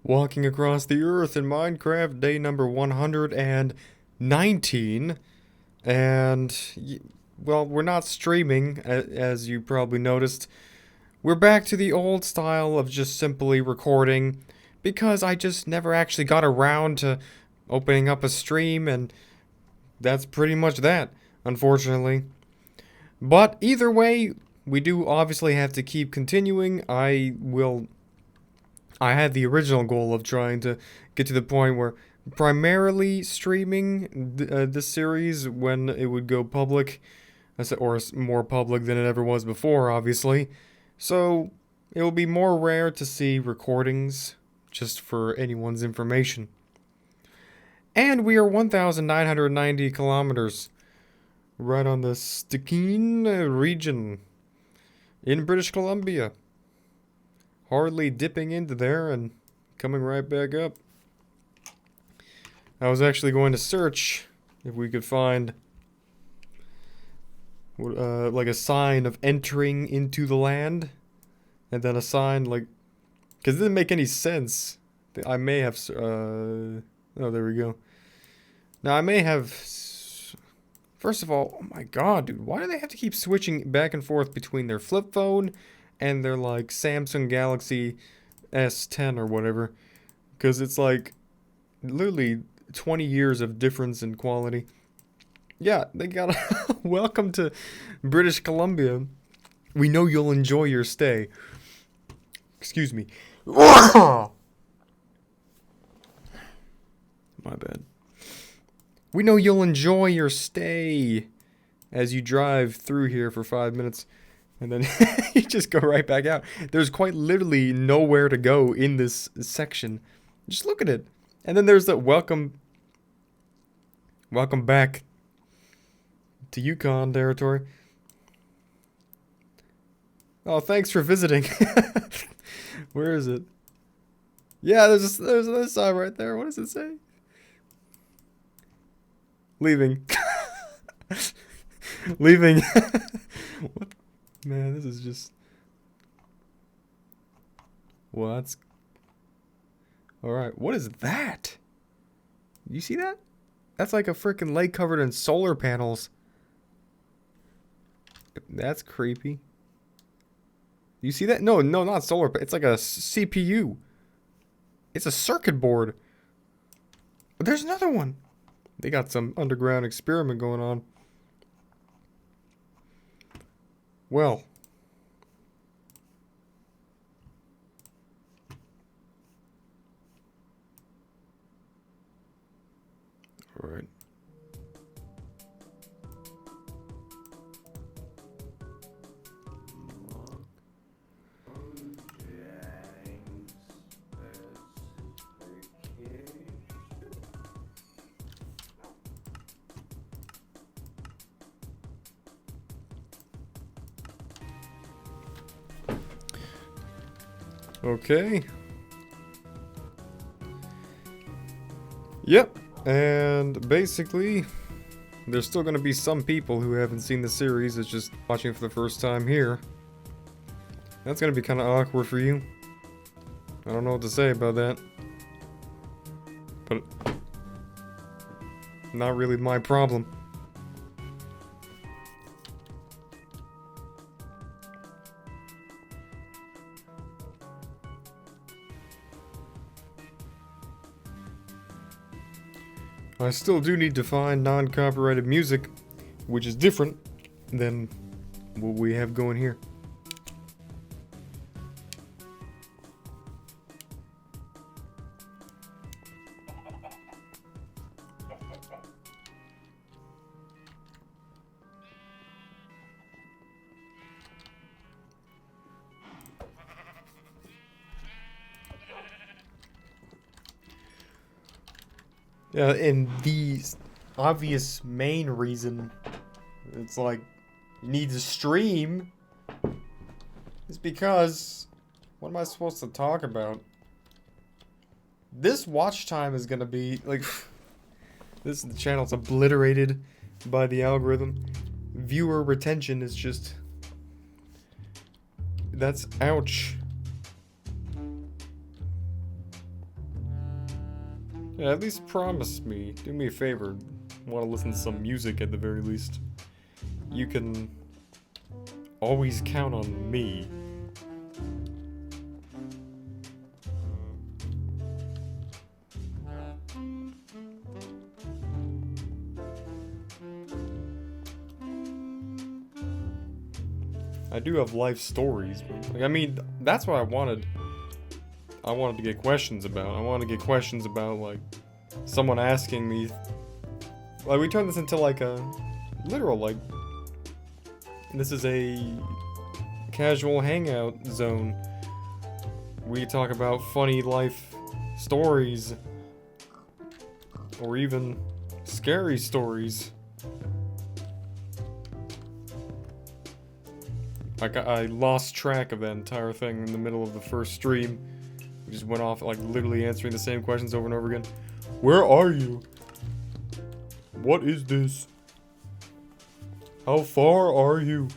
Walking across the earth in Minecraft, day number 119. Well, we're not streaming, as you probably noticed. We're back to the old style of just simply recording, because I just never actually got around to opening up a stream, and that's pretty much that, unfortunately. But either way, we do obviously have to keep continuing. I had the original goal of trying to get to the point where primarily streaming this series when it would go public, or more public than it ever was before, obviously. So it will be more rare to see recordings, just for anyone's information. And we are 1,990 kilometers right on the Stikine region in British Columbia. Hardly dipping into there and coming right back up. I was actually going to search if we could find like a sign of entering into the land, and then a sign like, because it didn't make any sense. I may have oh, there we go. Now I may have, first of all, oh my god, dude, why do they have to keep switching back and forth between their flip phone and their like Samsung Galaxy S10 or whatever? Because it's like literally 20 years of difference in quality. Yeah, they got welcome to British Columbia. We know you'll enjoy your stay. Excuse me. My bad. We know you'll enjoy your stay as you drive through here for 5 minutes. And then you just go right back out. There's quite literally nowhere to go in this section. Just look at it. And then there's the welcome back to Yukon territory. Oh, thanks for visiting. Where is it? Yeah, there's another sign right there. What does it say? Leaving. Leaving. What? Man, this is just... What? Alright, what is that? You see that? That's like a freaking lake covered in solar panels. That's creepy. You see that? No, not solar. It's like a CPU. It's a circuit board. There's another one. They got some underground experiment going on. Well. All right. Okay. Yep. And basically, there's still going to be some people who haven't seen the series. It's just watching for the first time here. That's going to be kind of awkward for you. I don't know what to say about that. But not really my problem. I still do need to find non-copyrighted music, which is different than what we have going here. Yeah, and the obvious main reason it's like you need to stream is because what am I supposed to talk about? This watch time is gonna be like this channel's obliterated by the algorithm. Viewer retention is just that's ouch. Yeah, at least promise me. Do me a favor. Want to listen to some music at the very least. You can always count on me. I do have life stories, but, like, I mean, that's what I wanted. I wanted to get questions about. I wanted to get questions about, like, someone asking me. Like, we turned this into, like, a literal, like, this is a casual hangout zone. We talk about funny life stories, or even scary stories. Like, I lost track of that entire thing in the middle of the first stream. We just went off, like, literally answering the same questions over and over again. Where are you? What is this? How far are you?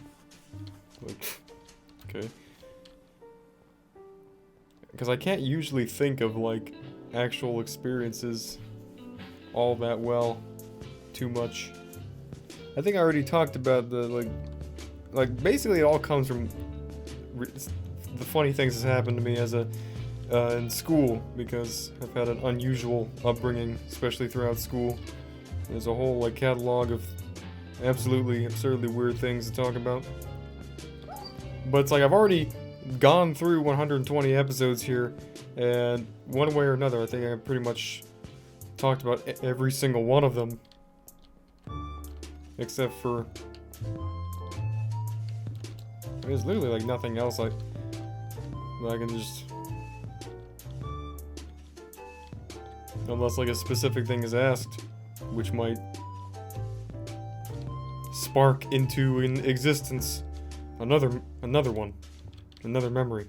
Like, okay. Because I can't usually think of, like, actual experiences all that well. Too much. I think I already talked about the, like, basically it all comes from the funny things that happened to me as a, in school, because I've had an unusual upbringing, especially throughout school. There's a whole, like, catalog of absolutely absurdly weird things to talk about. But it's like I've already gone through 120 episodes here, and one way or another, I think I pretty much talked about every single one of them. Except for... there's literally, like, nothing else I can just... unless, like, a specific thing is asked, which might spark into an existence another one, another memory.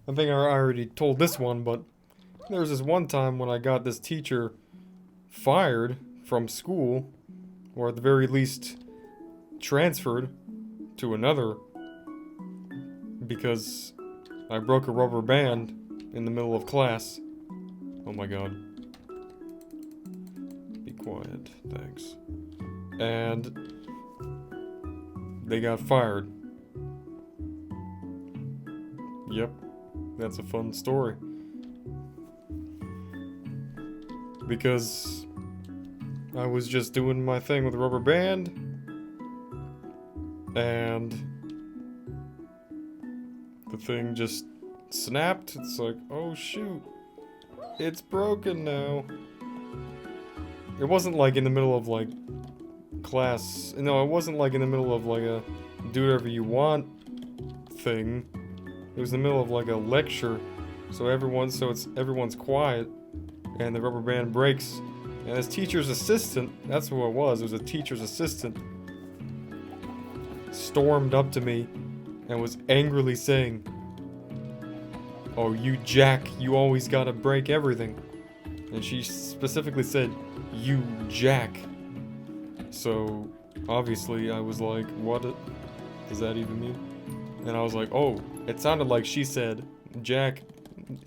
I think I already told this one, but there was this one time when I got this teacher fired from school, or at the very least transferred to another, because I broke a rubber band in the middle of class. Oh my god. Be quiet, thanks. And they got fired. Yep, that's a fun story. Because I was just doing my thing with a rubber band, and the thing just snapped. It's like, oh shoot, it's broken now. It wasn't like in the middle of, like, class. No, it wasn't like in the middle of, like, a do whatever you want thing. It was in the middle of, like, a lecture. So everyone's quiet, and the rubber band breaks. And this teacher's assistant, that's who it was a teacher's assistant, stormed up to me and was angrily saying, "Oh, you Jack, you always gotta break everything." And she specifically said, "You Jack." So, obviously, I was like, what does that even mean? And I was like, oh, it sounded like she said, Jack,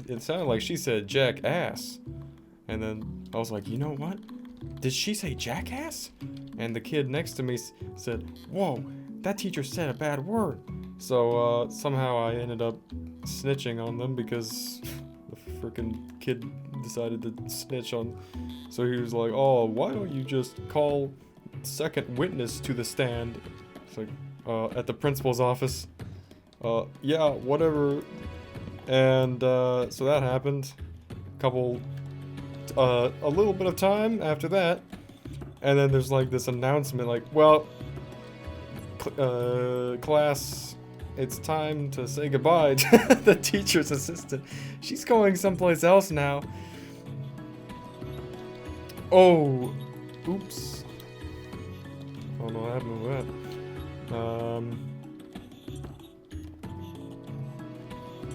it sounded like she said jackass. And then I was like, you know what? Did she say jackass? And the kid next to me said, whoa, that teacher said a bad word. So somehow I ended up snitching on them because the freaking kid decided to snitch on. So he was like, oh, why don't you just call second witness to the stand? It's like, at the principal's office. Yeah, whatever. And so that happened. A little bit of time after that, and then there's like this announcement, like, well, class, it's time to say goodbye to the teacher's assistant. She's going someplace else now. Oh, oops. I don't know what happened with that.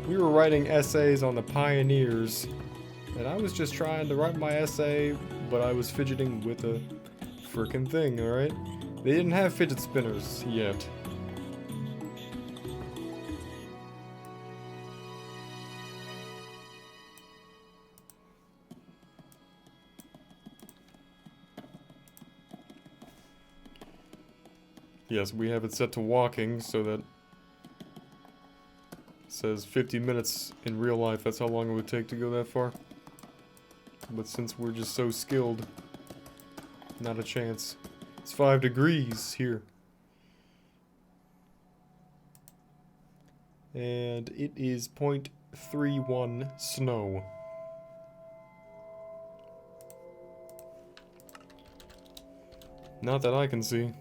We were writing essays on the pioneers, and I was just trying to write my essay, but I was fidgeting with a frickin' thing, alright? They didn't have fidget spinners yet. Yes, we have it set to walking so that it says 50 minutes in real life. That's how long it would take to go that far. But since we're just so skilled, not a chance. It's 5 degrees here. And it is 0.31 snow. Not that I can see.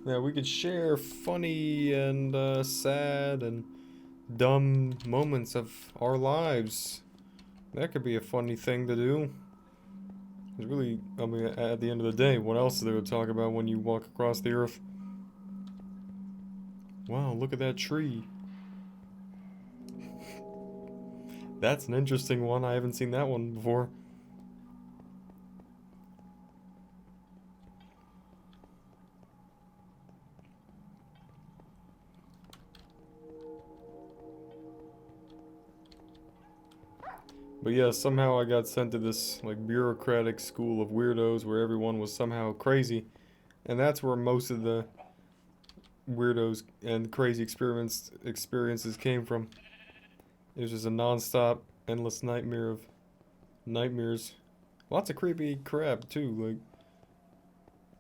Yeah, we could share funny and sad and dumb moments of our lives. That could be a funny thing to do. It's really, I mean, at the end of the day, what else is there to talk about when you walk across the earth? Wow, look at that tree. That's an interesting one. I haven't seen that one before. But yeah, somehow I got sent to this, like, bureaucratic school of weirdos where everyone was somehow crazy. And that's where most of the weirdos and crazy experiences came from. It was just a non-stop, endless nightmare of nightmares. Lots of creepy crap, too, like...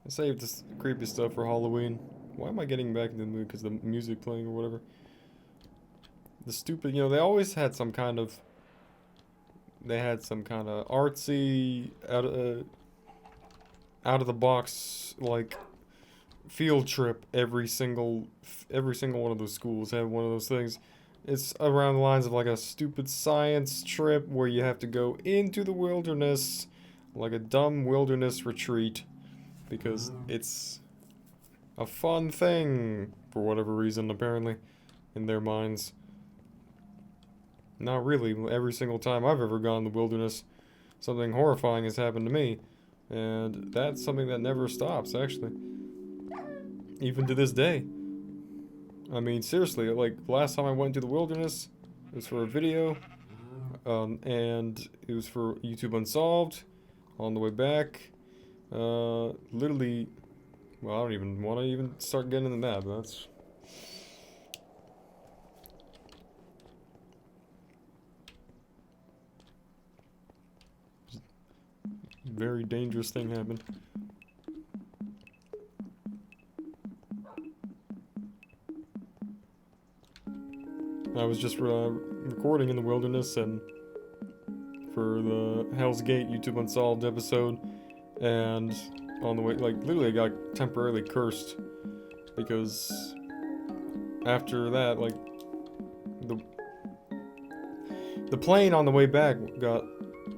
I saved this creepy stuff for Halloween. Why am I getting back into the mood? Because the music playing or whatever. The stupid, you know, they always had some kind of... They had some kind of artsy, out of the box, like, field trip. Every single one of those schools had one of those things. It's around the lines of like a stupid science trip where you have to go into the wilderness, like a dumb wilderness retreat, because it's a fun thing for whatever reason, apparently, in their minds. Not really. Every single time I've ever gone in the wilderness, something horrifying has happened to me. And that's something that never stops, actually. Even to this day. I mean, seriously, like, last time I went into the wilderness, it was for a video, and it was for YouTube Unsolved. On the way back, literally, well, I don't even want to even start getting into that, but that's... Very dangerous thing happened. I was just recording in the wilderness and for the Hell's Gate YouTube Unsolved episode, and on the way, like, literally I got temporarily cursed because after that, like, the plane on the way back got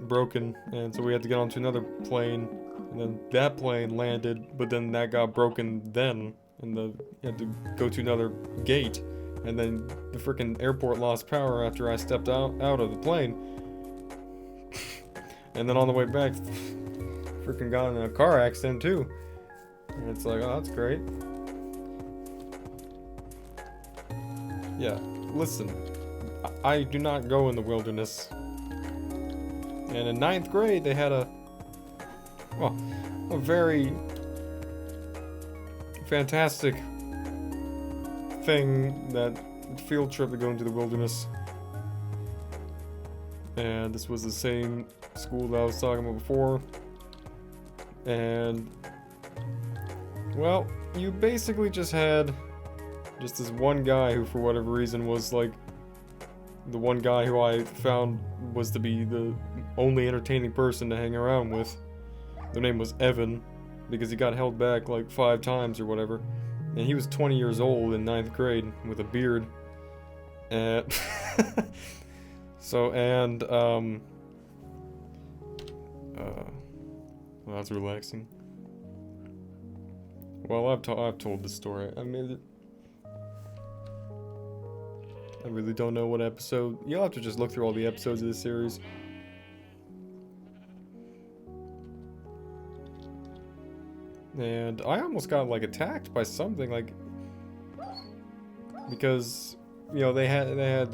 broken, and so we had to get onto another plane, and then that plane landed, but then that got broken then, and you had to go to another gate, and then the freaking airport lost power after I stepped out of the plane. And then on the way back, freaking got in a car accident too. And it's like, oh, that's great. Yeah, listen, I do not go in the wilderness. And in 9th grade, they had a very fantastic thing, that field trip to go into the wilderness. And this was the same school that I was talking about before. And, well, you basically just had just this one guy who, for whatever reason, was like the one guy who I found was to be the only entertaining person to hang around with. Their name was Evan, because he got held back like 5 times or whatever. And he was 20 years old in 9th grade with a beard. And so, and well, that's relaxing. Well, I've told this story. I mean, I really don't know what episode. You'll have to just look through all the episodes of this series. And I almost got like attacked by something, like, because you know they had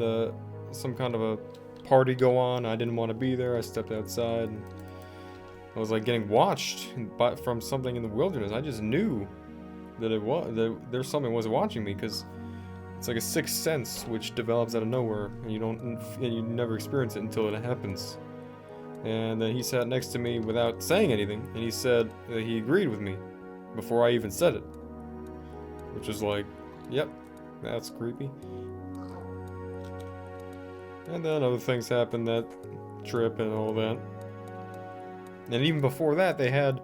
some kind of a party go on. I didn't want to be there. I stepped outside and I was like getting watched from something in the wilderness. I just knew that there's something was watching me, because it's like a sixth sense which develops out of nowhere, and you never experience it until it happens. And then he sat next to me without saying anything, and he said that he agreed with me before I even said it, which is like, yep, that's creepy. And then other things happened that trip and all that. And even before that, they had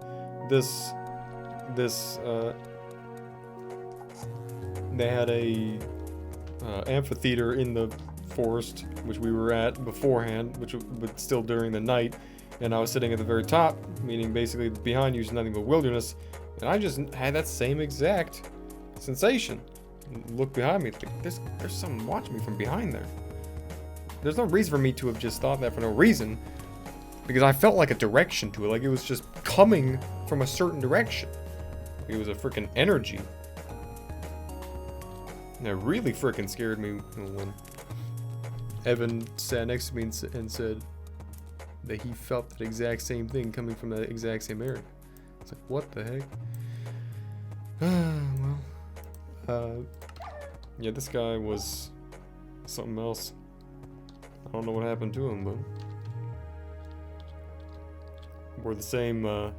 this they had a amphitheater in the forest, which we were at beforehand, but still during the night. And I was sitting at the very top, meaning basically behind you is nothing but wilderness. And I just had that same exact sensation. Look behind me, like there's someone watching me from behind there. There's no reason for me to have just thought that for no reason, because I felt like a direction to it, like it was just coming from a certain direction. It was a freaking energy. And it really freaking scared me when Evan sat next to me and said that he felt that exact same thing coming from that exact same area. It's like, what the heck? Yeah, this guy was something else. I don't know what happened to him, but wore the same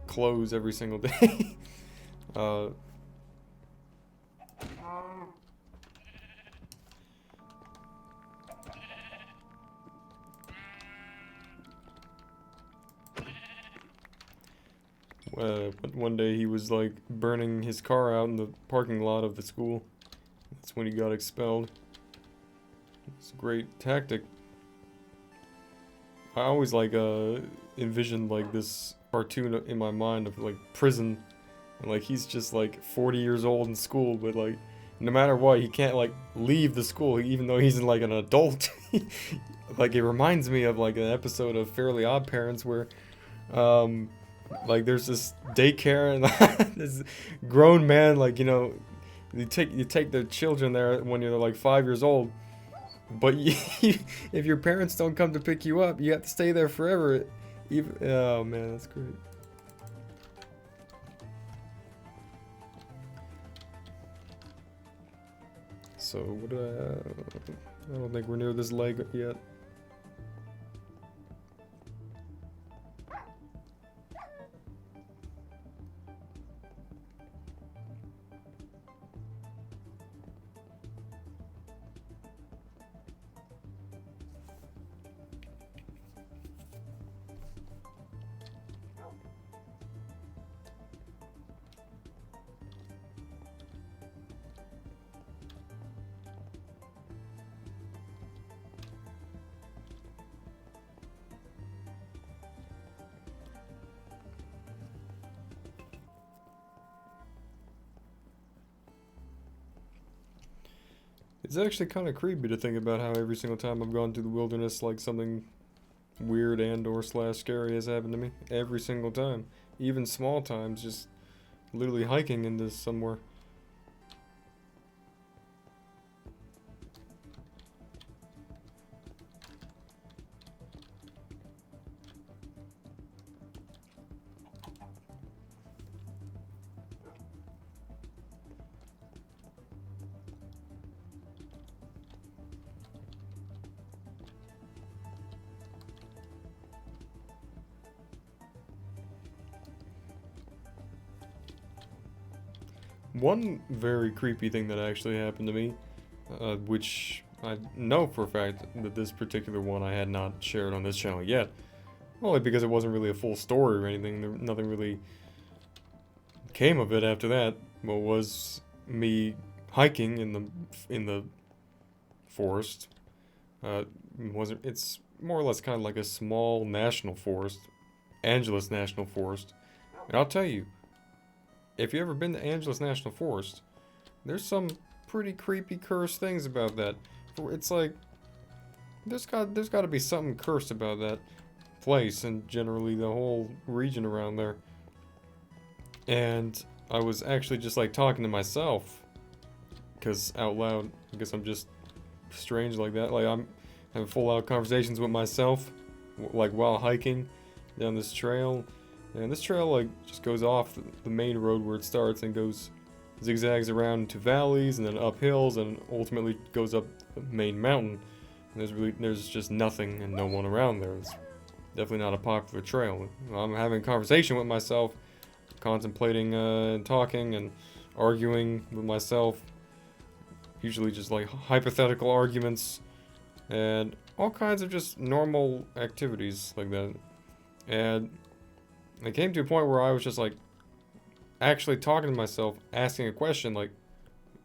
clothes every single day. One day he was like burning his car out in the parking lot of the school. That's when he got expelled. It's a great tactic. I always like envisioned like this cartoon in my mind of like prison, and like he's just like 40 years old in school, but like no matter what he can't like leave the school even though he's like an adult. Like it reminds me of like an episode of Fairly Odd Parents where like there's this daycare and this grown man, like, you know, you take the children there when you're like 5 years old, but if your parents don't come to pick you up, you have to stay there forever. Oh man, that's great. So what do I don't think we're near this leg yet. It's actually kind of creepy to think about how every single time I've gone through the wilderness, like something weird and or slash scary has happened to me. Every single time. Even small times, just literally hiking into somewhere. One very creepy thing that actually happened to me, which I know for a fact that this particular one I had not shared on this channel yet, only because it wasn't really a full story or anything. Nothing really came of it after that. Well, was me hiking in the forest. It's more or less kind of like a small national forest, Angeles National Forest, and I'll tell you, if you ever been to Angeles National Forest, there's some pretty creepy cursed things about that. It's like there's got to be something cursed about that place and generally the whole region around there. And I was actually just like talking to myself, because out loud, I guess I'm just strange like that. Like I'm having full out conversations with myself, like while hiking down this trail. And this trail like just goes off the main road where it starts and goes zigzags around into valleys and then up hills and ultimately goes up the main mountain. And there's just nothing and no one around there. It's definitely not a popular trail. I'm having a conversation with myself, contemplating and talking and arguing with myself. Usually just like hypothetical arguments and all kinds of just normal activities like that. And it came to a point where I was just like actually talking to myself, asking a question, like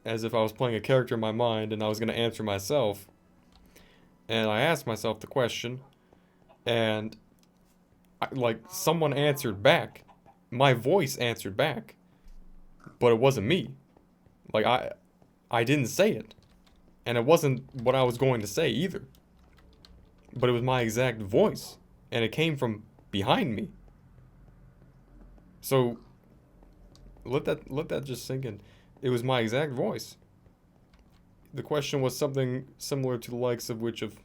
as if I was playing a character in my mind and I was going to answer myself. And I asked myself the question, and like someone answered back. My voice answered back, but it wasn't me. Like I didn't say it, and it wasn't what I was going to say either. But it was my exact voice, and it came from behind me. So let that just sink in. It was my exact voice. The question was something similar to the likes of which of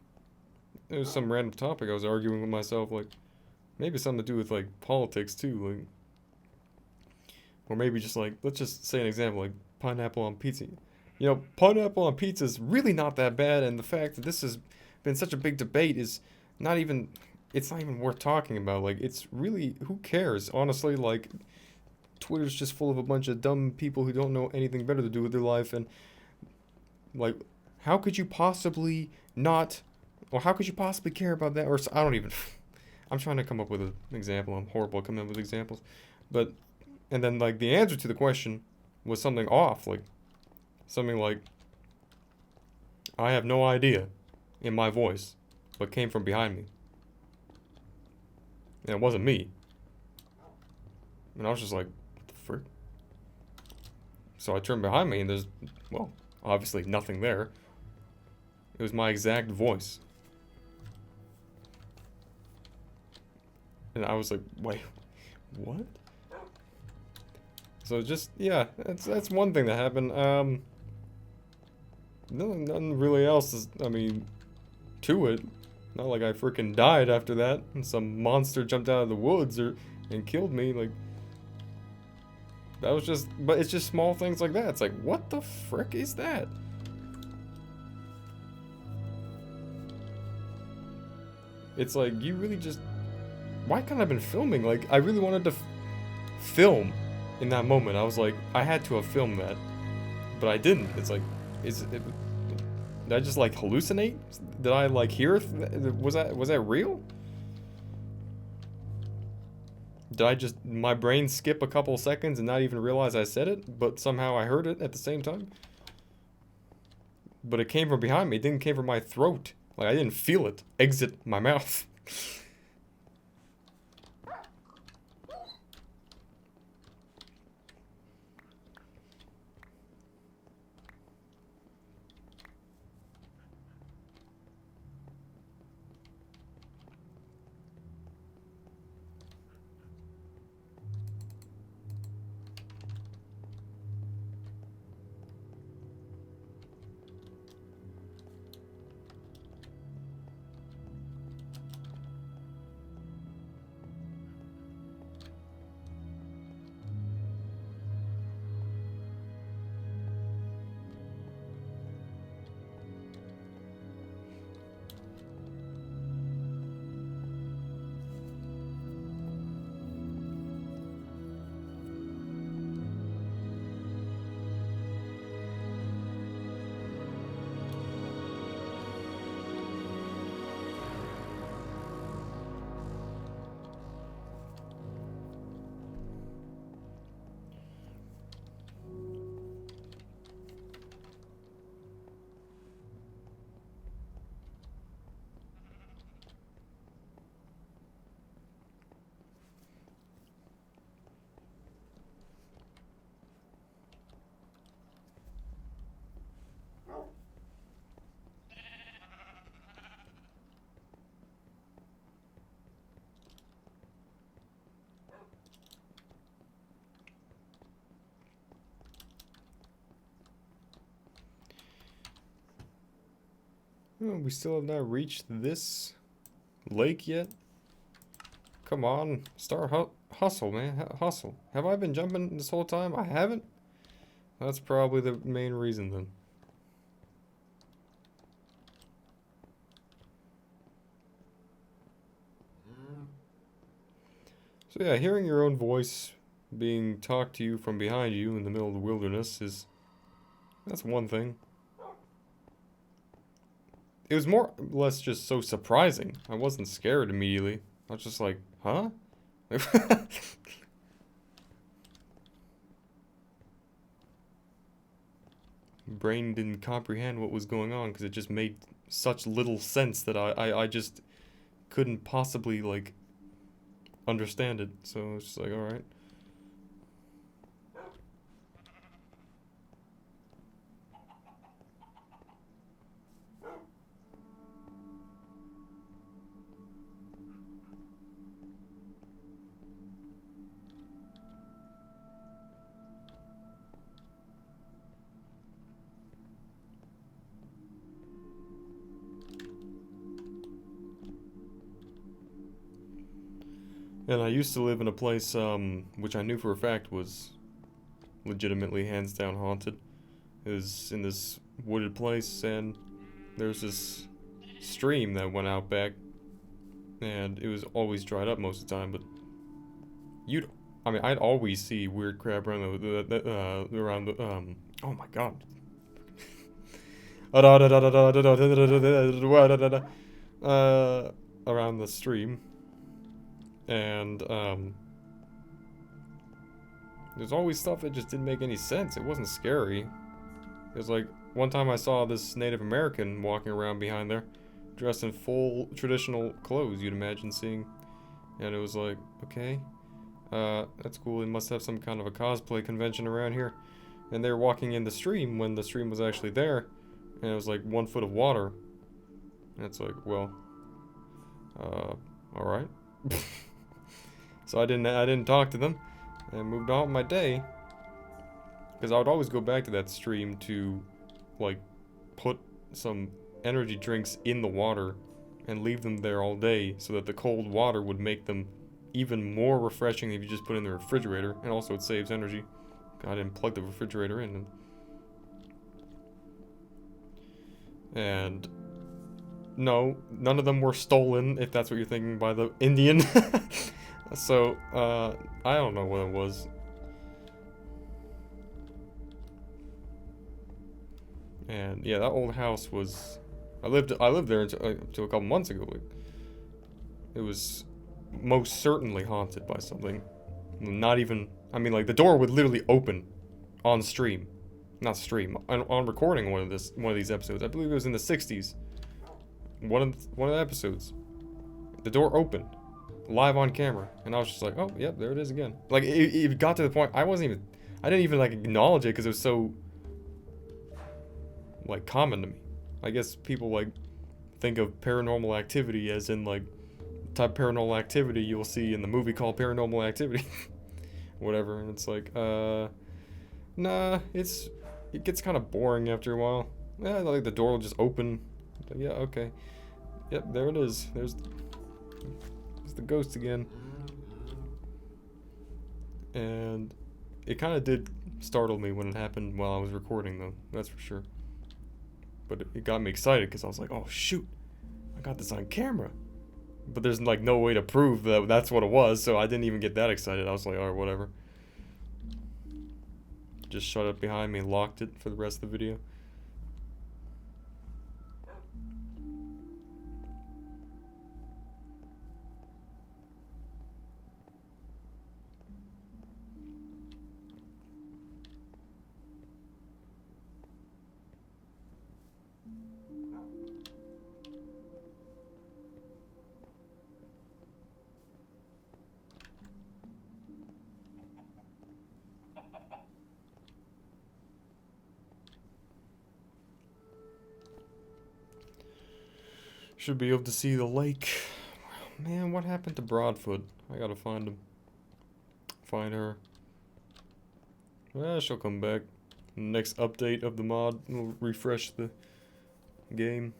it was some random topic I was arguing with myself, like maybe something to do with like politics too, like, or maybe just like, let's just say an example, like pineapple on pizza. You know, pineapple on pizza is really not that bad, and the fact that this has been such a big debate is not even, it's not even worth talking about. Like, it's really, who cares? Honestly, like, Twitter's just full of a bunch of dumb people who don't know anything better to do with their life, and like, how could you possibly not, or how could you possibly care about that? Or I don't even, I'm trying to come up with an example. I'm horrible at coming up with examples. But, and then like the answer to the question was something off, like something like, I have no idea, in my voice, but came from behind me. And it wasn't me. And I was just like, what the frick? So I turned behind me and there's, well, obviously nothing there. It was my exact voice. And I was like, wait, what? So just, yeah, that's one thing that happened. Nothing really else is, I mean, to it. Not like I freaking died after that and some monster jumped out of the woods and killed me. Like, that was just, but it's just small things like that. It's like, what the frick is that? It's like, you really just, why can't I have been filming? Like, I really wanted to film in that moment. I was like, I had to have filmed that, but I didn't. It's like, did I just like hallucinate? Did I like hear? Was that real? Did I just, my brain skip a couple seconds and not even realize I said it, but somehow I heard it at the same time? But it came from behind me. It didn't came from my throat. Like, I didn't feel it exit my mouth. Oh, we still have not reached this lake yet. Come on, start hustle, man. Hustle. Have I been jumping this whole time? I haven't? That's probably the main reason then. So yeah, hearing your own voice being talked to you from behind you in the middle of the wilderness that's one thing. It was more or less just so surprising. I wasn't scared immediately. I was just like, huh? Brain didn't comprehend what was going on because it just made such little sense that I just couldn't possibly, like, understand it. So it's just like, alright. And I used to live in a place, which I knew for a fact was legitimately hands down haunted. It was in this wooded place, and there's this stream that went out back, and it was always dried up most of the time, but I mean, I'd always see weird crap around oh my god. Around the stream, and, there's always stuff that just didn't make any sense. It wasn't scary. It was like, one time I saw this Native American walking around behind there, dressed in full traditional clothes you'd imagine seeing. And it was like, okay, that's cool. They must have some kind of a cosplay convention around here. And they were walking in the stream when the stream was actually there. And it was like 1 foot of water. And it's like, well, alright. So I didn't talk to them. And moved on with my day. Because I would always go back to that stream to, like, put some energy drinks in the water and leave them there all day so that the cold water would make them even more refreshing if you just put in the refrigerator. And also it saves energy. I didn't plug the refrigerator in. And no, none of them were stolen, if that's what you're thinking, by the Indian. So, I don't know what it was. And yeah, that old house was, I lived there until a couple months ago. Like, it was most certainly haunted by something. Not even, I mean, like, the door would literally open on stream. Not stream, on recording one of these episodes. I believe it was in the 60s. One of the episodes. The door opened. Live on camera. And I was just like, oh, yep, there it is again. Like, it got to the point, I didn't even, like, acknowledge it because it was so, like, common to me. I guess people, like, think of Paranormal Activity as in, like, type of Paranormal Activity you'll see in the movie called Paranormal Activity. Whatever, and it's like, nah, it gets kind of boring after a while. Yeah, like, the door will just open. Like, yeah, okay. Yep, there it is. There's the ghost again. And it kind of did startle me when it happened while I was recording, though. That's for sure. But it got me excited because I was like, oh, shoot. I got this on camera. But there's, like, no way to prove that that's what it was, so I didn't even get that excited. I was like, alright, whatever. Just shut it behind me and locked it for the rest of the video. Should be able to see the lake. Man, what happened to Broadfoot? I gotta find him. Find her. Well, she'll come back. Next update of the mod will refresh the game.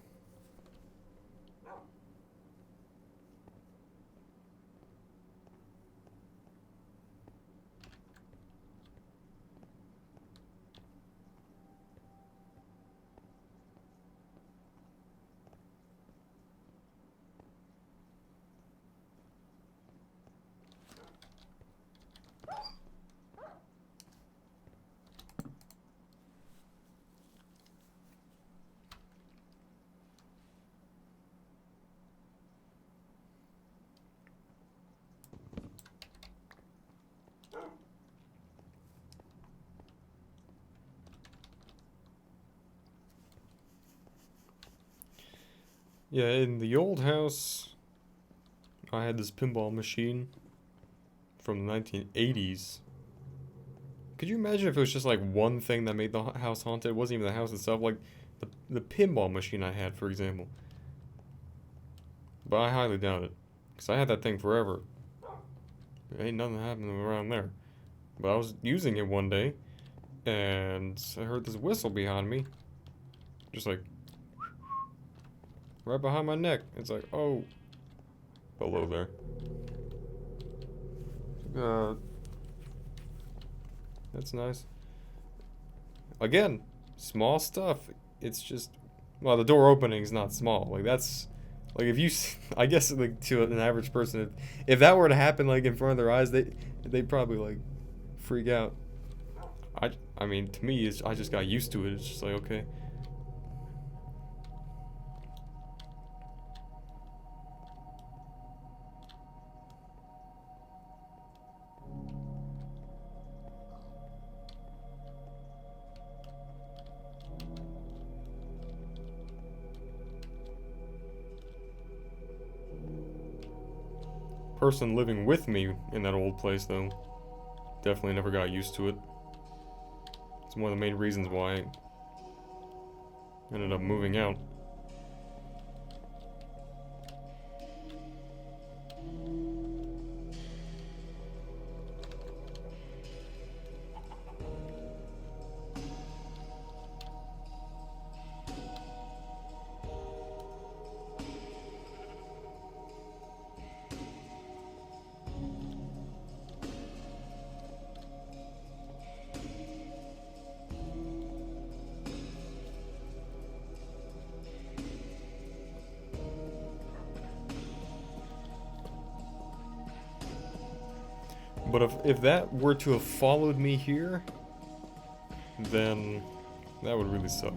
Yeah, in the old house, I had this pinball machine from the 1980s. Could you imagine if it was just like one thing that made the house haunted? It wasn't even the house itself, like the pinball machine I had, for example. But I highly doubt it, because I had that thing forever. Ain't nothing happening around there. But I was using it one day, and I heard this whistle behind me. Just like, right behind my neck. It's like, oh, hello there. That's nice. Again, small stuff. It's just, well, the door opening is not small. Like, that's, like, if you, I guess, like, to an average person, if that were to happen, like, in front of their eyes, they'd probably, like, freak out. I mean, to me, I just got used to it. It's just like, okay. Person living with me in that old place, though, definitely never got used to it. It's one of the main reasons why I ended up moving out. But if that were to have followed me here, then that would really suck.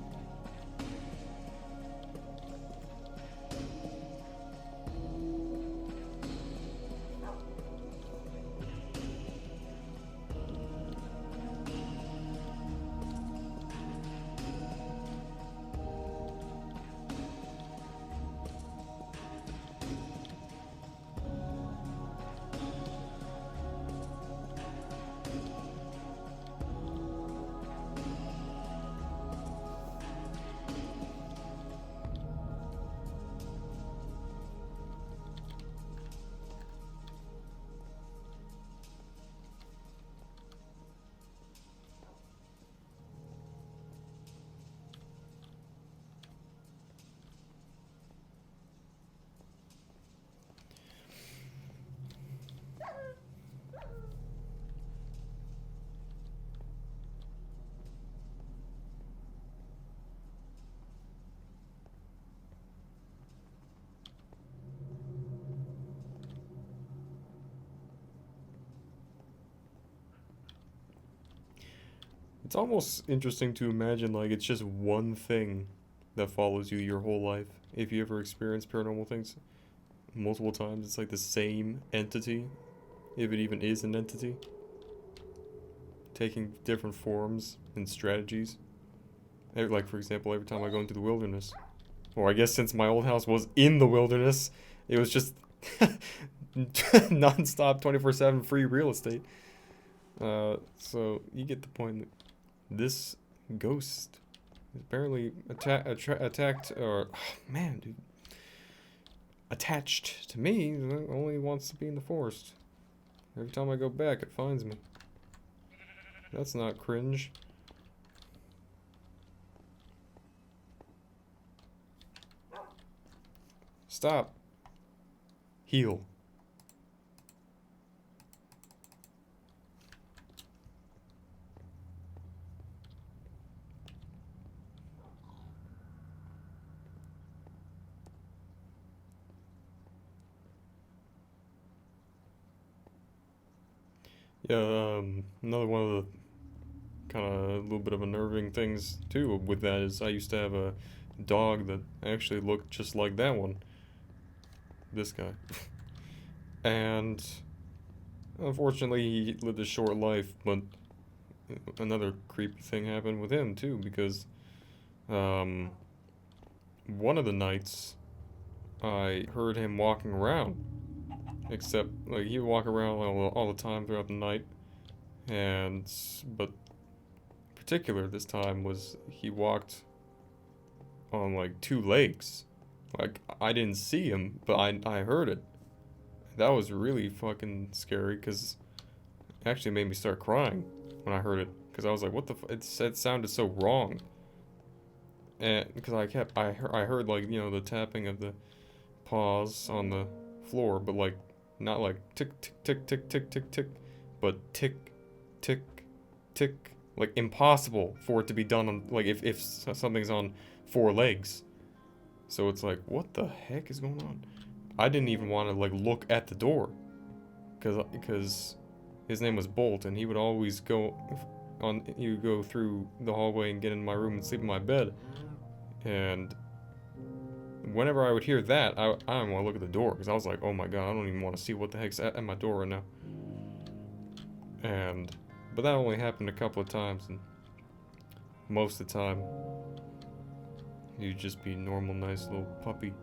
It's almost interesting to imagine like it's just one thing that follows you your whole life. If you ever experience paranormal things multiple times, it's like the same entity, if it even is an entity, taking different forms and strategies. Like, for example, every time I go into the wilderness, or I guess since my old house was in the wilderness, it was just non-stop 24/7 free real estate. So you get the point. This ghost apparently attacked, or oh, man, dude, attached to me. Only wants to be in the forest. Every time I go back, it finds me. That's not cringe. Stop. Heal. Yeah, another one of the kind of a little bit of unnerving things too with that is I used to have a dog that actually looked just like that one. This guy. And unfortunately he lived a short life, but another creepy thing happened with him too because um, one of the nights I heard him walking around. Except, like, he would walk around all the time throughout the night. But particular this time was he walked on, like, 2 legs. Like, I didn't see him, but I heard it. That was really fucking scary, because it actually made me start crying when I heard it. Because I was like, what the it sounded so wrong. And, because I heard, like, you know, the tapping of the paws on the floor, but, like, not like tick, tick, tick, tick, tick, tick, tick, but tick, tick, tick. Like, impossible for it to be done on, like, if something's on 4 legs. So it's like, what the heck is going on? I didn't even want to, like, look at the door. Because his name was Bolt, and he would always he would go through the hallway and get in my room and sleep in my bed. And whenever I would hear that, I didn't want to look at the door, because I was like, oh my god, I don't even want to see what the heck's at my door right now. But that only happened a couple of times, and most of the time, you'd just be normal, nice little puppy.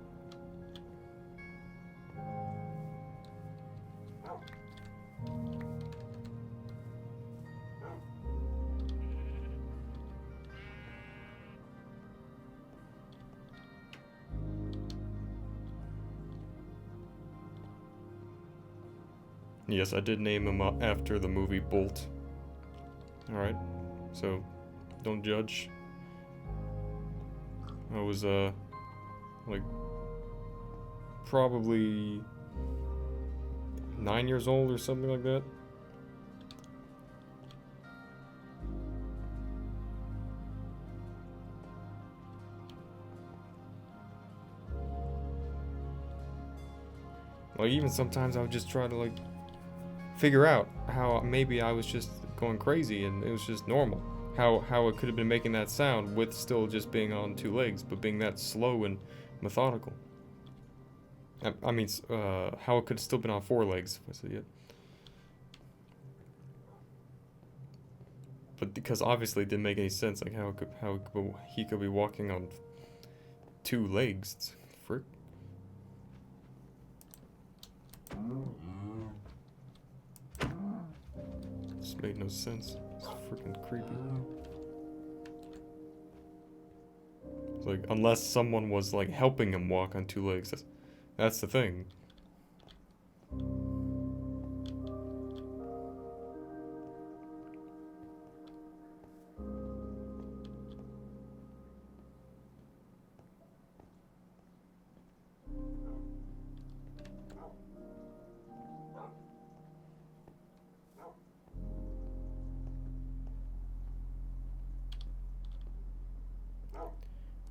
Yes, I did name him after the movie Bolt. Alright, so don't judge. I was, like, probably 9 years old or something like that. Like, even sometimes I would just try to, like, figure out how maybe I was just going crazy and it was just normal. How it could have been making that sound with still just being on 2 legs, but being that slow and methodical. I mean, how it could have still been on 4 legs, if I said yet. But because obviously it didn't make any sense, like he could be walking on 2 legs. It's frick. This made no sense. It's freaking creepy. It's like, unless someone was, like, helping him walk on 2 legs. That's the thing.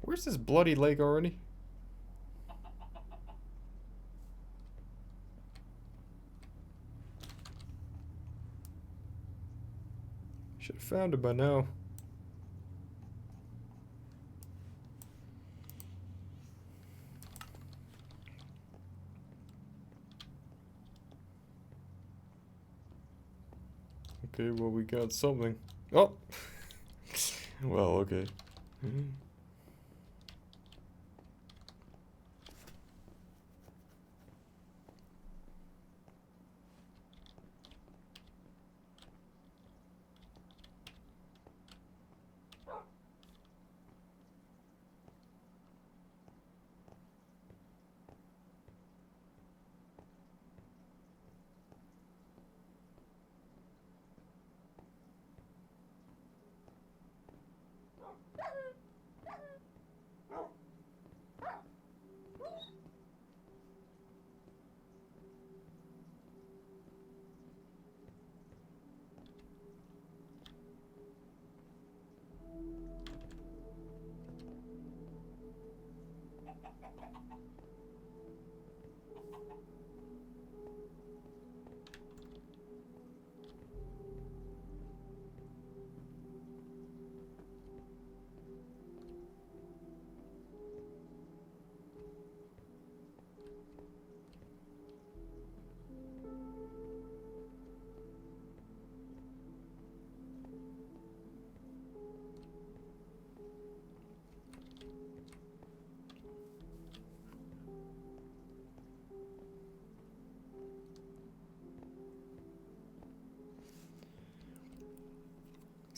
Where's this bloody leg already? Should have found it by now. Okay, well, we got something. Oh! Well, okay.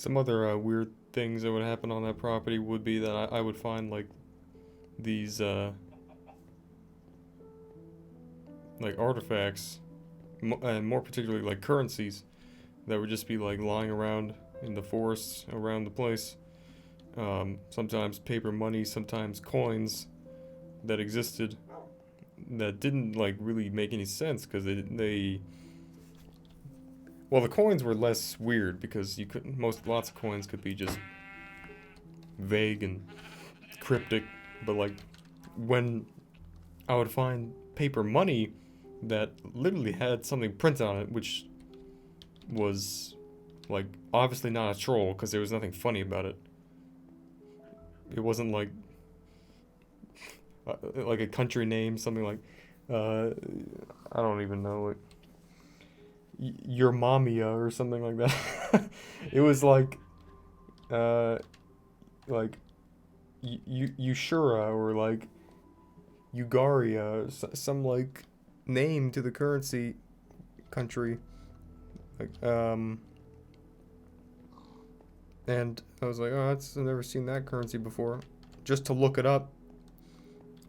Some other weird things that would happen on that property would be that I would find like these like artifacts, and more particularly like currencies that would just be like lying around in the forests around the place. Sometimes paper money, sometimes coins that existed that didn't like really make any sense because they well, the coins were less weird because you couldn't lots of coins could be just vague and cryptic, but like when I would find paper money that literally had something printed on it, which was like obviously not a troll because there was nothing funny about it. It wasn't like a country name, something like I don't even know, like your Mamia or something like that. It was uh like Ushura or like Ugaria, some like name to the currency country. Like and I was like, oh, I've never seen that currency before. Just to look it up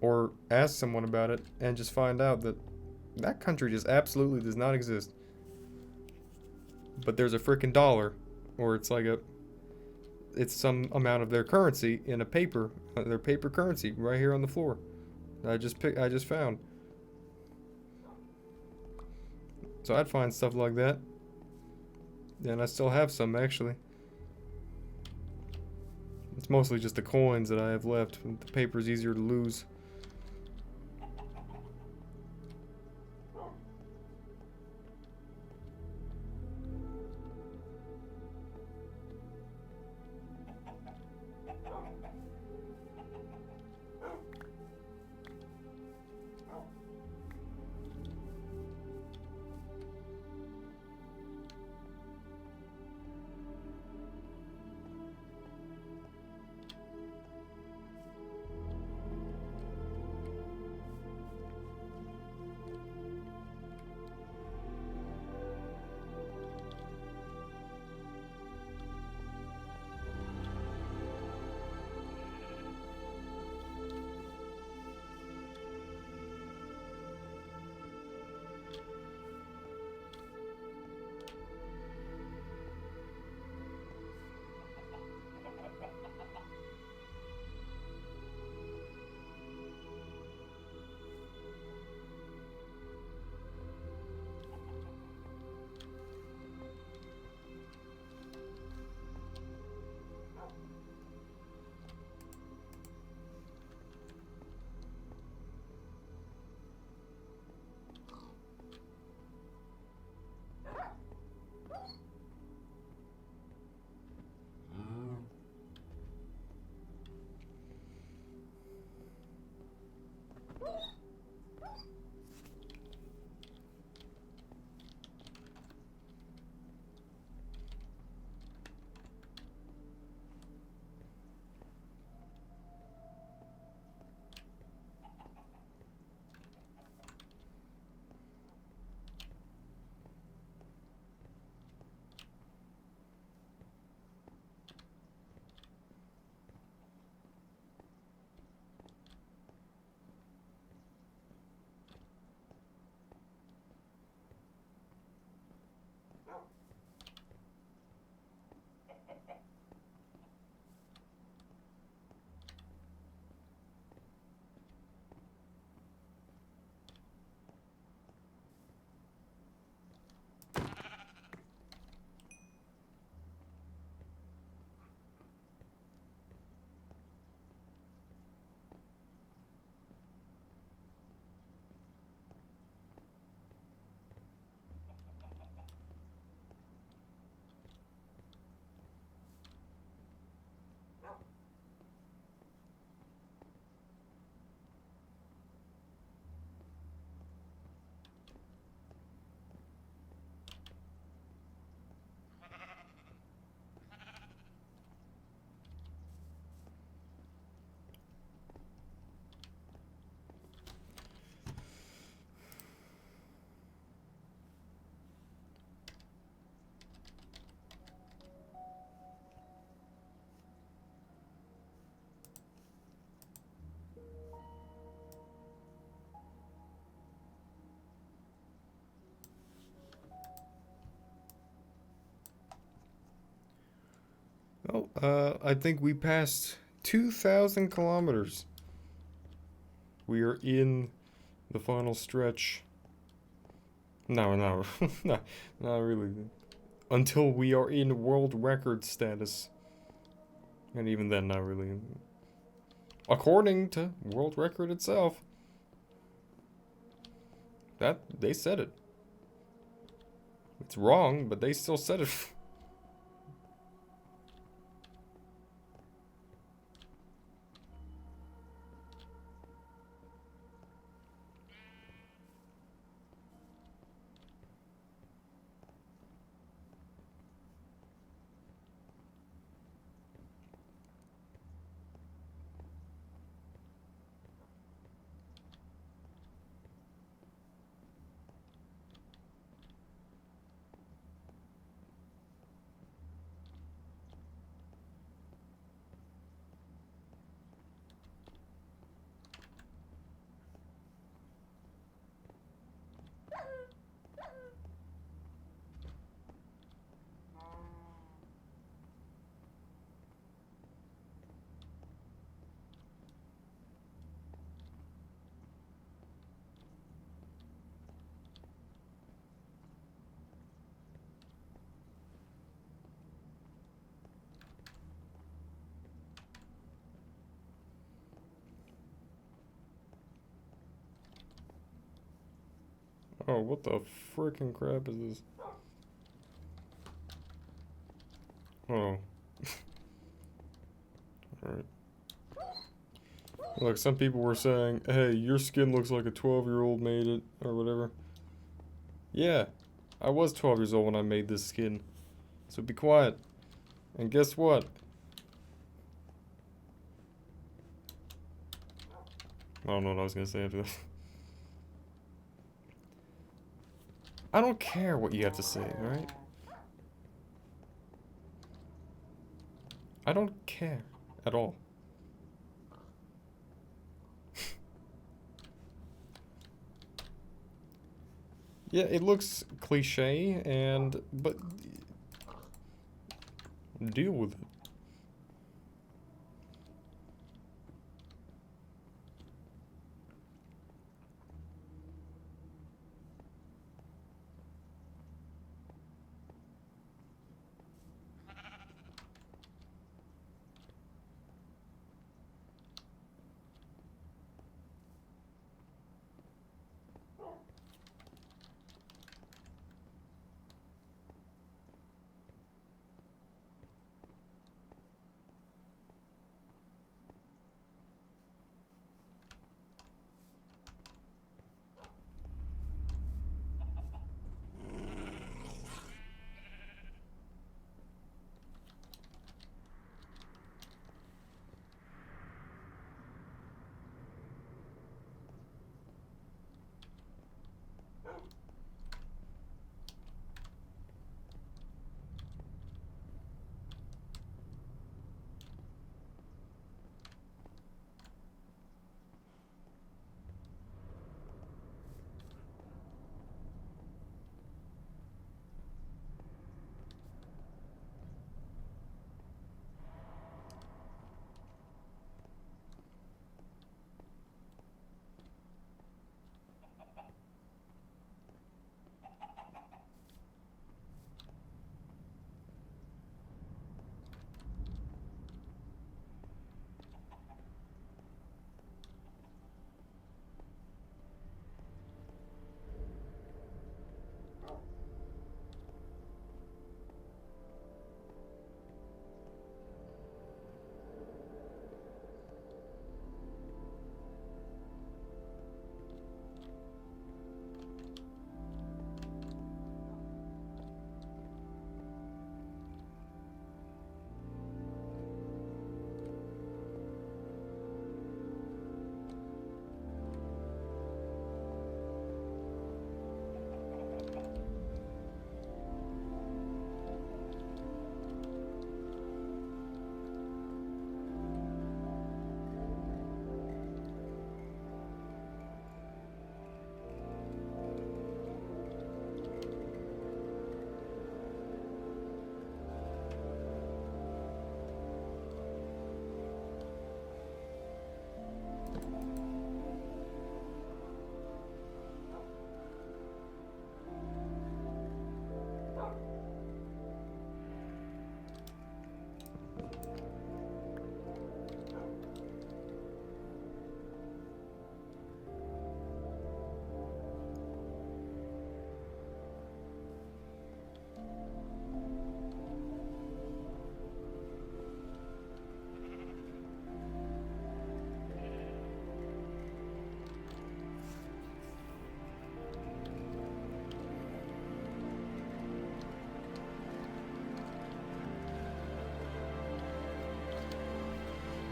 or ask someone about it and just find out that that country just absolutely does not exist. But there's a freaking dollar, or it's some amount of their currency in a paper, their paper currency right here on the floor. I just found. So I'd find stuff like that. And I still have some actually. It's mostly just the coins that I have left. The paper's easier to lose. I think we passed 2,000 kilometers. We are in the final stretch. No, no, no, not really. Until we are in world record status. And even then, not really. According to world record itself. They said it. It's wrong, but they still said it. Oh, what the freaking crap is this? Oh. Alright. Look, some people were saying, hey, your skin looks like a 12-year-old made it, or whatever. Yeah, I was 12 years old when I made this skin. So be quiet. And guess what? I don't know what I was gonna say after that. I don't care what you have to say, alright? I don't care at all. Yeah, it looks cliche, but deal with it.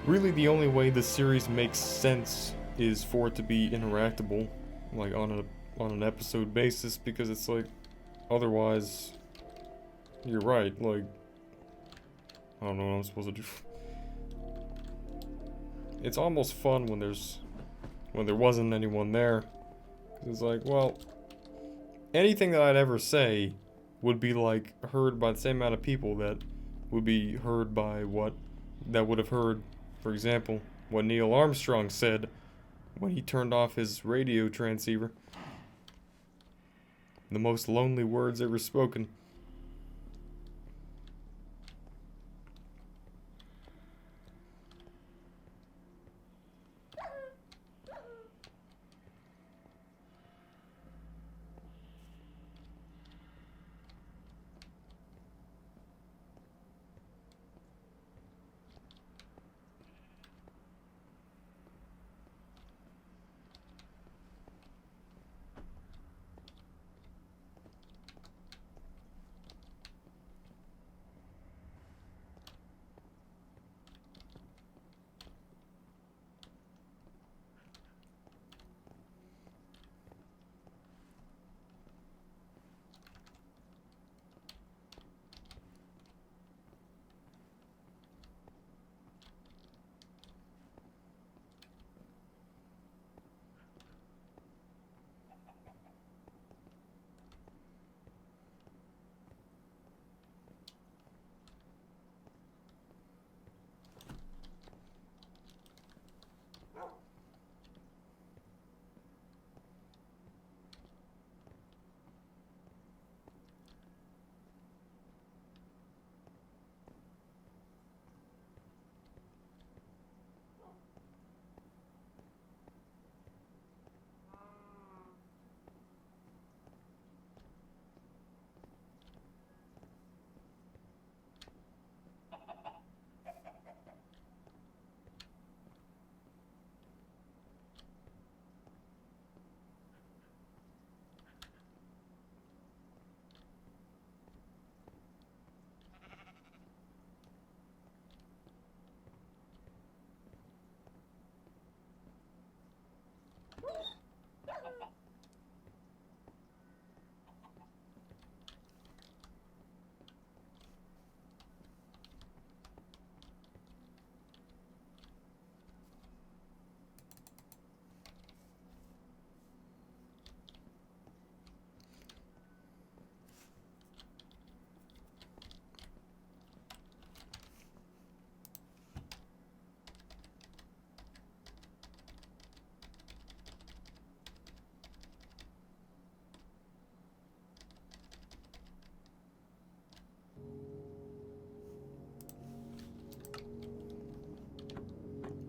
Really, the only way this series makes sense is for it to be interactable, like on an episode basis, because it's like, otherwise, you're right. Like, I don't know what I'm supposed to do. It's almost fun when there wasn't anyone there, 'cause it's like, well, anything that I'd ever say would be like heard by the same amount of people that would be heard by that would have heard, for example, what Neil Armstrong said when he turned off his radio transceiver. The most lonely words ever spoken.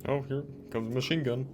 Oh, here comes a machine gun.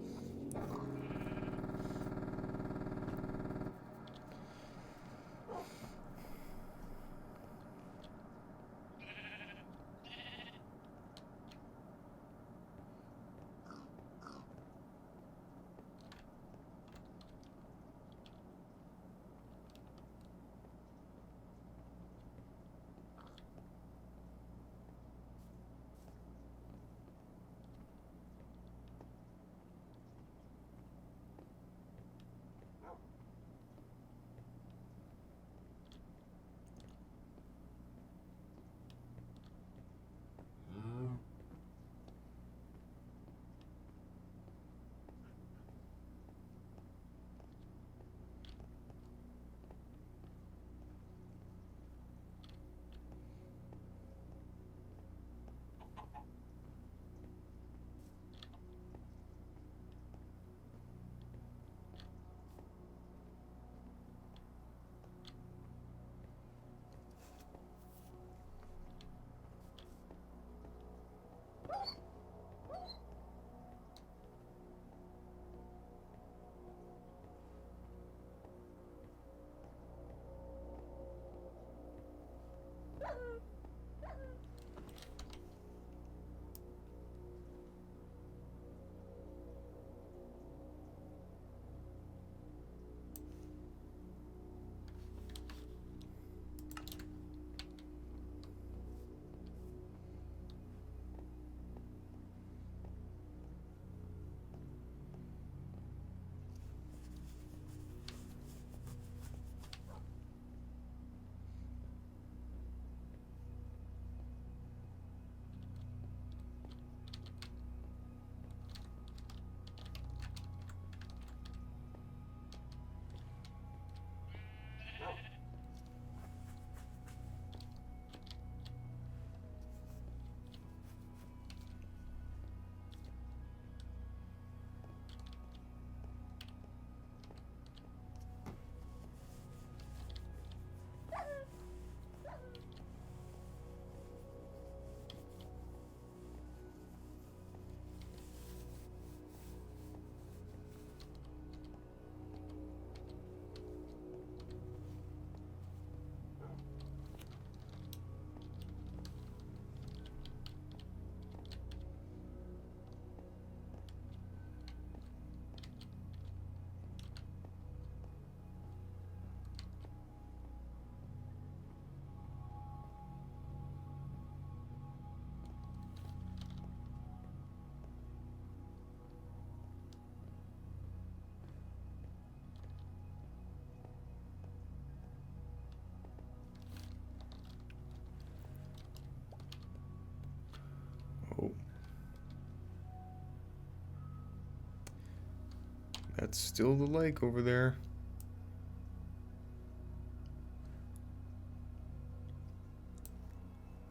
That's still the lake over there.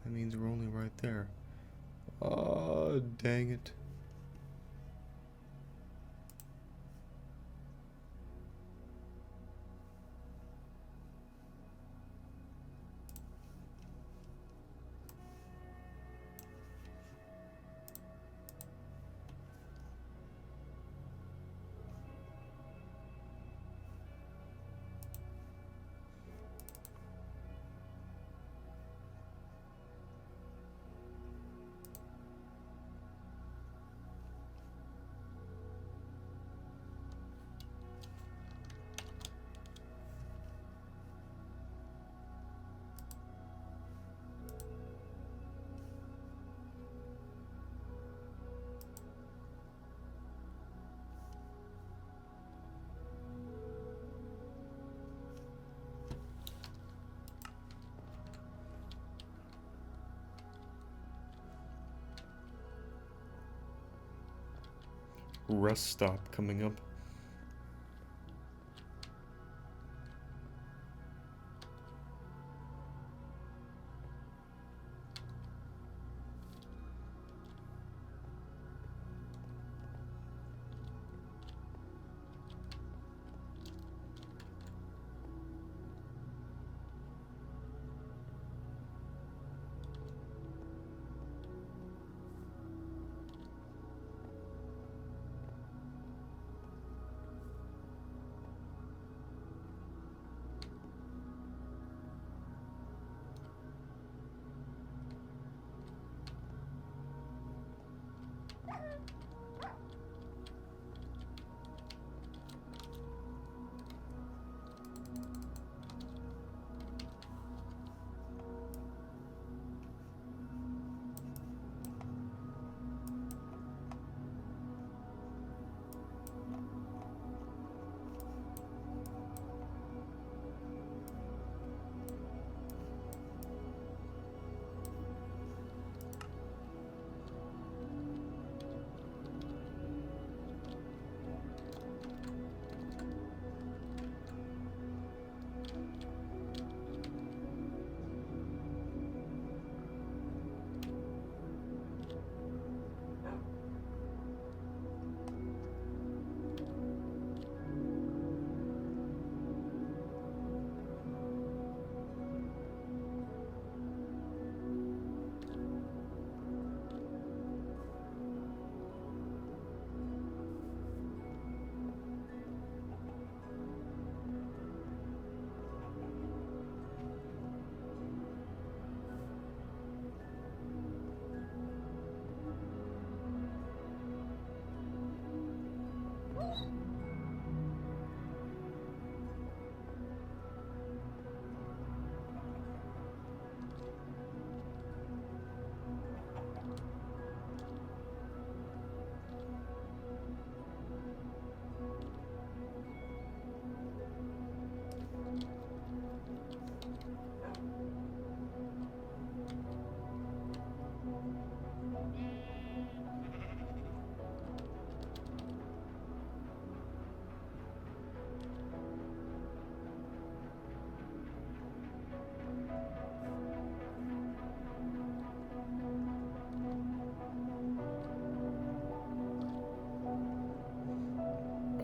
That means we're only right there. Oh, dang it. Rest stop coming up.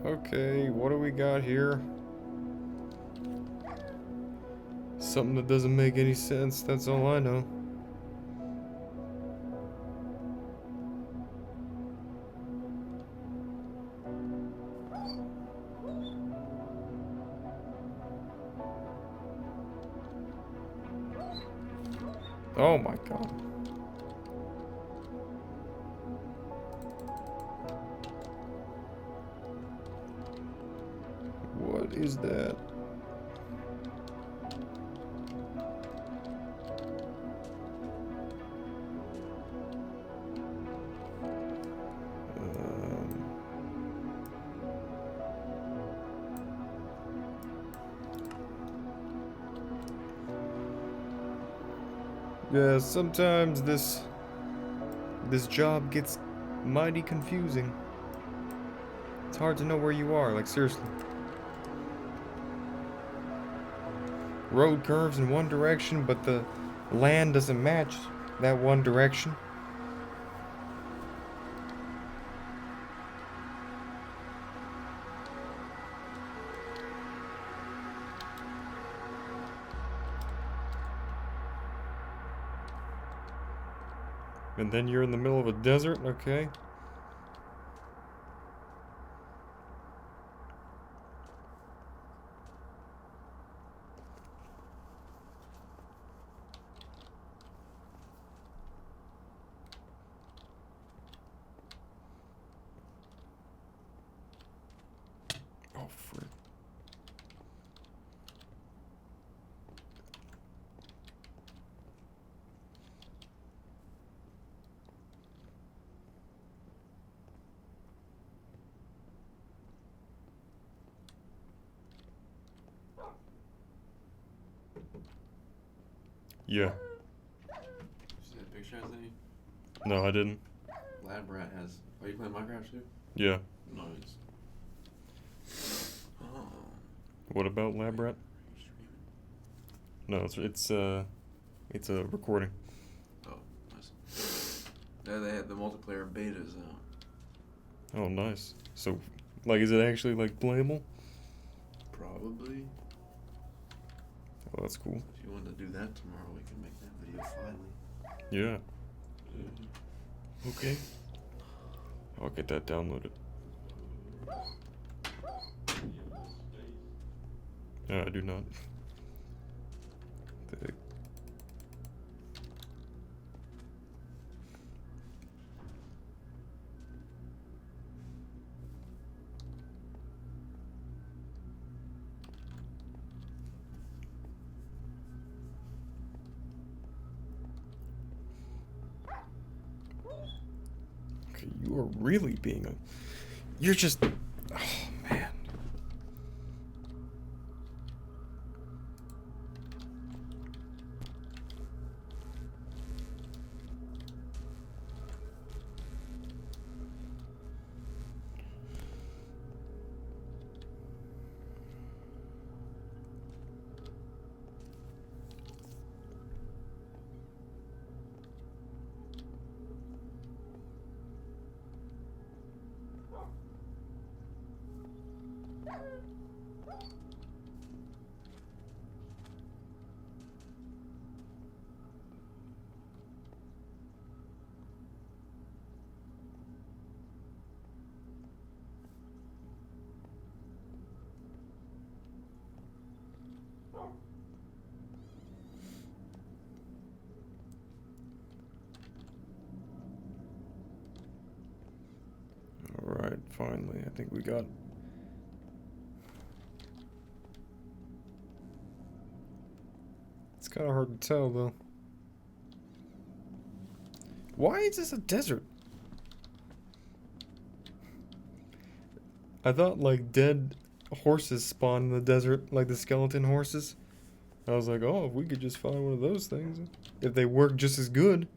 Okay, what do we got here? Something that doesn't make any sense, that's all I know. Oh my god. What is that? Yeah, sometimes this job gets mighty confusing. It's hard to know where you are, like seriously. Road curves in one direction, but the land doesn't match that one direction. And then you're in the middle of a desert, okay. Oh, frick. Yeah. See that picture I sent you? No, I didn't. Lab rat has. Oh, you playing Minecraft too? Yeah. Nice. Oh. What about Lab Rat? Are you streaming? No, it's a recording. Oh, nice. Yeah, they had the multiplayer betas out. Oh, nice. So, like, is it actually like playable? Probably. Oh, that's cool. If you want to do that tomorrow, we can make that video finally. Yeah. Okay. I'll get that downloaded. No, I do not. The- Okay, you are really being a... You're just... Oh, man. Alright, finally, I think we got... It's kind of hard to tell, though. Why is this a desert? I thought, like, dead horses spawn in the desert, like the skeleton horses. I was like, oh, if we could just find one of those things. If they work just as good,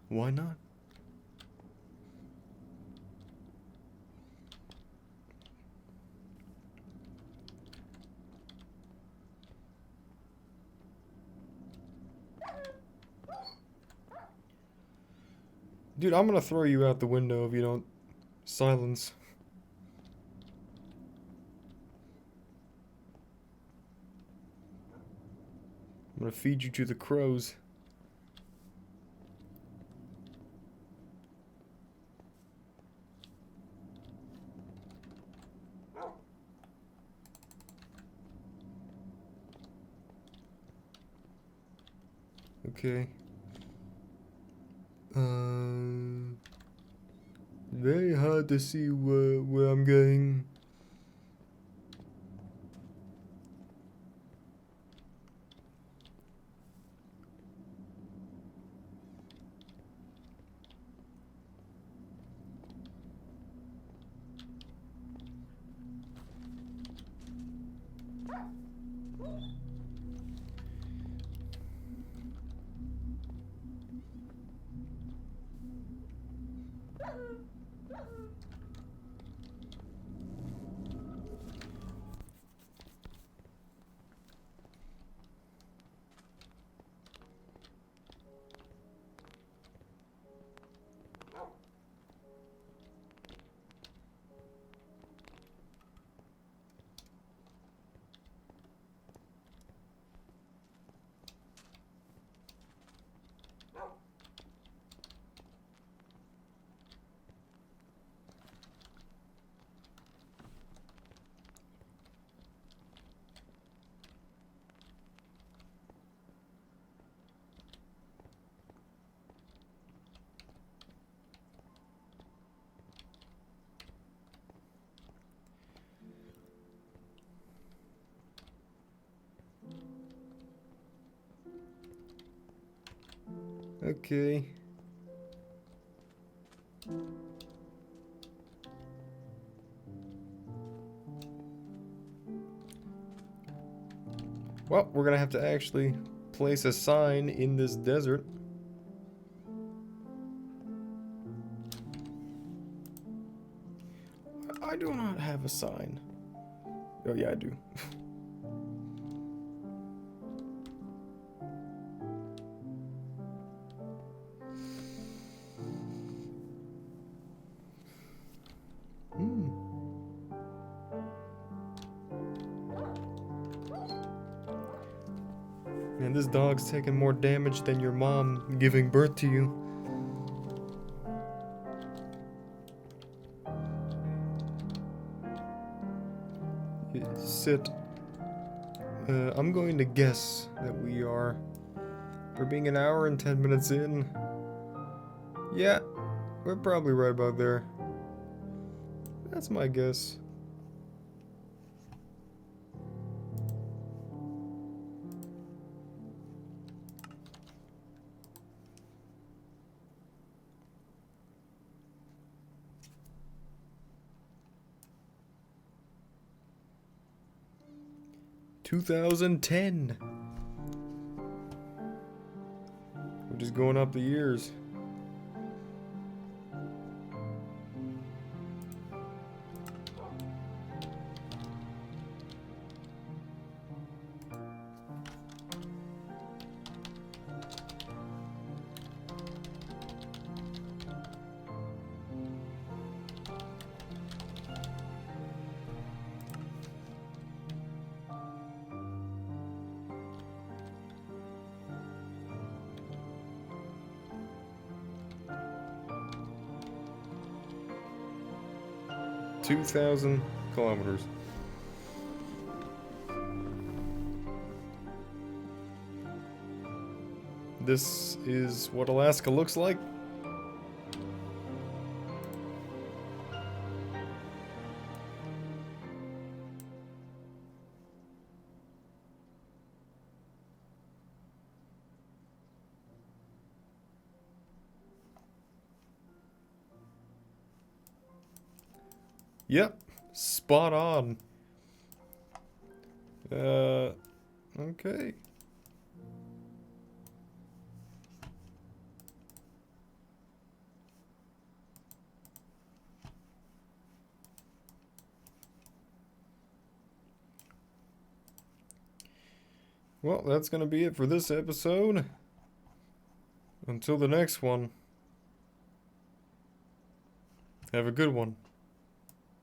why not? Dude, I'm gonna throw you out the window if you don't silence. I'm gonna feed you to the crows. Okay. Very hard to see where I'm going. Okay. Well, we're gonna have to actually place a sign in this desert. I do not have a sign. Oh yeah, I do. Man, this dog's taking more damage than your mom giving birth to you. Sit. I'm going to guess that we're being an hour and 10 minutes in. Yeah, we're probably right about there. That's my guess. "2010. We're just going up the years. "2,000 kilometers. This is what Alaska looks like. Yep, spot on. Okay. Well, that's gonna be it for this episode. Until the next one, have a good one.